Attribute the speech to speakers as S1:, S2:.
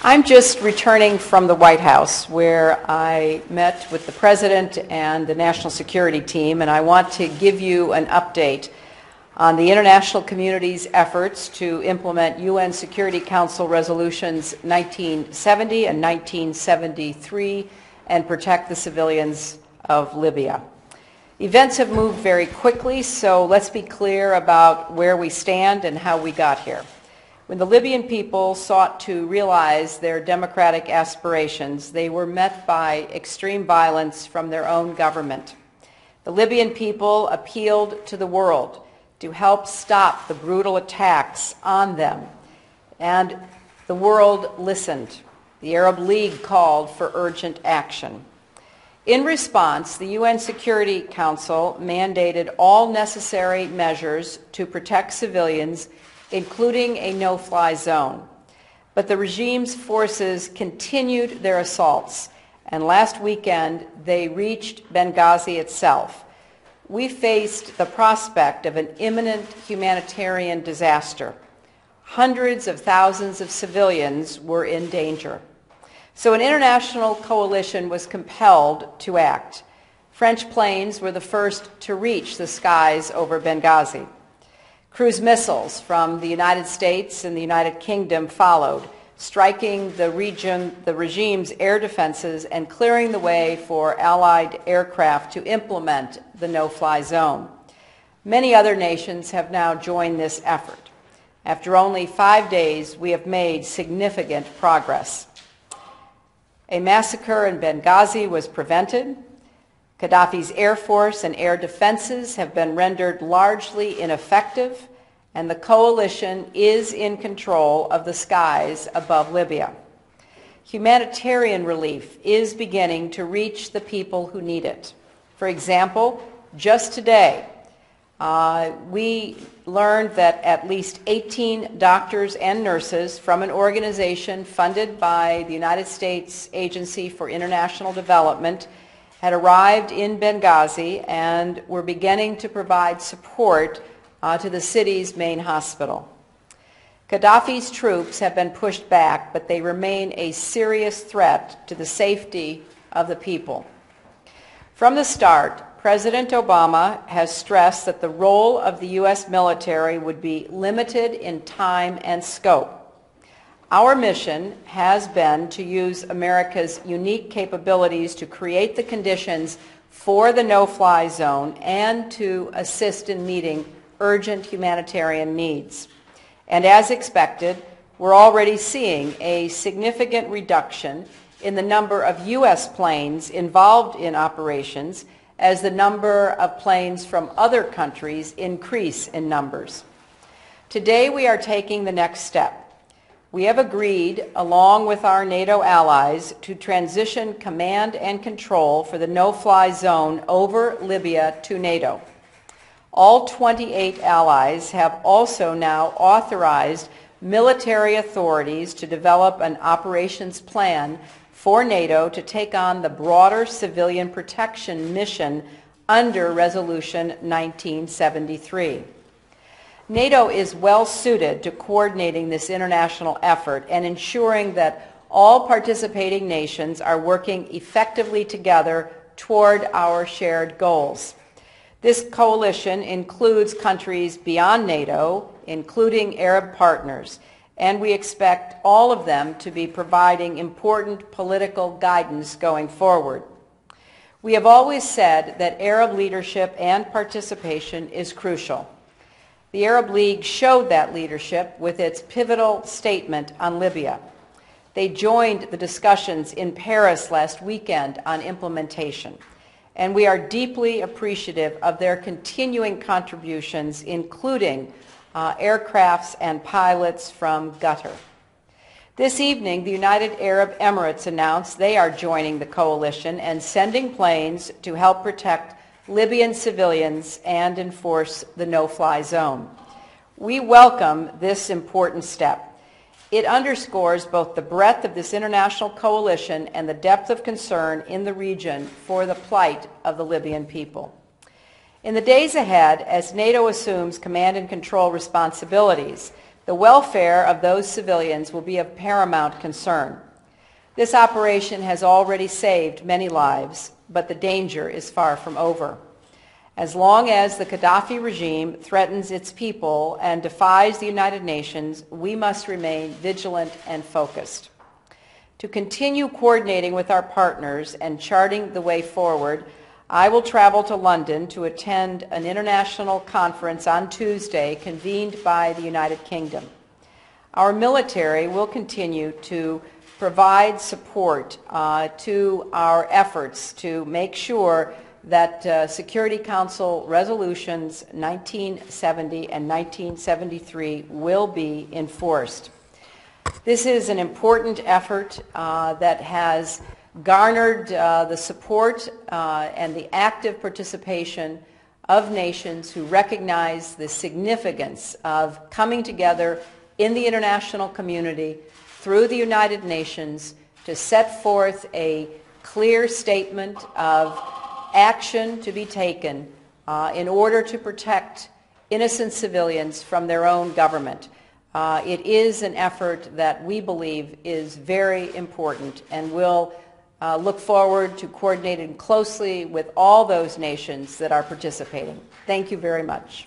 S1: I'm just returning from the White House, where I met with the President and the National Security Team, and I want to give you an update on the international community's efforts to implement UN Security Council Resolutions 1970 and 1973 and protect the civilians of Libya. Events have moved very quickly, so let's be clear about where we stand and how we got here. When the Libyan people sought to realize their democratic aspirations, they were met by extreme violence from their own government. The Libyan people appealed to the world to help stop the brutal attacks on them, and the world listened. The Arab League called for urgent action. In response, the UN Security Council mandated all necessary measures to protect civilians, including a no-fly zone. But the regime's forces continued their assaults, and last weekend they reached Benghazi itself. We faced the prospect of an imminent humanitarian disaster. Hundreds of thousands of civilians were in danger. So an international coalition was compelled to act. French planes were the first to reach the skies over Benghazi. Cruise missiles from the United States and the United Kingdom followed, striking the regime's air defenses and clearing the way for Allied aircraft to implement the no-fly zone. Many other nations have now joined this effort. After only 5 days, we have made significant progress. A massacre in Benghazi was prevented. Gaddafi's air force and air defenses have been rendered largely ineffective, and the coalition is in control of the skies above Libya. Humanitarian relief is beginning to reach the people who need it. For example, just today, we learned that at least 18 doctors and nurses from an organization funded by the United States Agency for International Development had arrived in Benghazi and were beginning to provide support to the city's main hospital. Gaddafi's troops have been pushed back, but they remain a serious threat to the safety of the people. From the start, President Obama has stressed that the role of the U.S. military would be limited in time and scope. Our mission has been to use America's unique capabilities to create the conditions for the no-fly zone and to assist in meeting urgent humanitarian needs. And as expected, we're already seeing a significant reduction in the number of U.S. planes involved in operations as the number of planes from other countries increase in numbers. Today we are taking the next step. We have agreed, along with our NATO allies, to transition command and control for the no-fly zone over Libya to NATO. All 28 allies have also now authorized military authorities to develop an operations plan for NATO to take on the broader civilian protection mission under Resolution 1973. NATO is well suited to coordinating this international effort and ensuring that all participating nations are working effectively together toward our shared goals. This coalition includes countries beyond NATO, including Arab partners, and we expect all of them to be providing important political guidance going forward. We have always said that Arab leadership and participation is crucial. The Arab League showed that leadership with its pivotal statement on Libya. They joined the discussions in Paris last weekend on implementation, and we are deeply appreciative of their continuing contributions, including aircrafts and pilots from Qatar. This evening, the United Arab Emirates announced they are joining the coalition and sending planes to help protect Libyan civilians and enforce the no-fly zone. We welcome this important step. It underscores both the breadth of this international coalition and the depth of concern in the region for the plight of the Libyan people. In the days ahead, as NATO assumes command and control responsibilities, The welfare of those civilians will be of paramount concern. This operation has already saved many lives, but the danger is far from over. As long as the Gaddafi regime threatens its people and defies the United Nations, we must remain vigilant and focused. To continue coordinating with our partners and charting the way forward, I will travel to London to attend an international conference on Tuesday convened by the United Kingdom. Our military will continue to provide support to our efforts to make sure that Security Council resolutions 1970 and 1973 will be enforced. This is an important effort that has garnered the support and the active participation of nations who recognize the significance of coming together in the international community through the United Nations to set forth a clear statement of action to be taken in order to protect innocent civilians from their own government. It is an effort that we believe is very important, and we'll look forward to coordinating closely with all those nations that are participating. Thank you very much.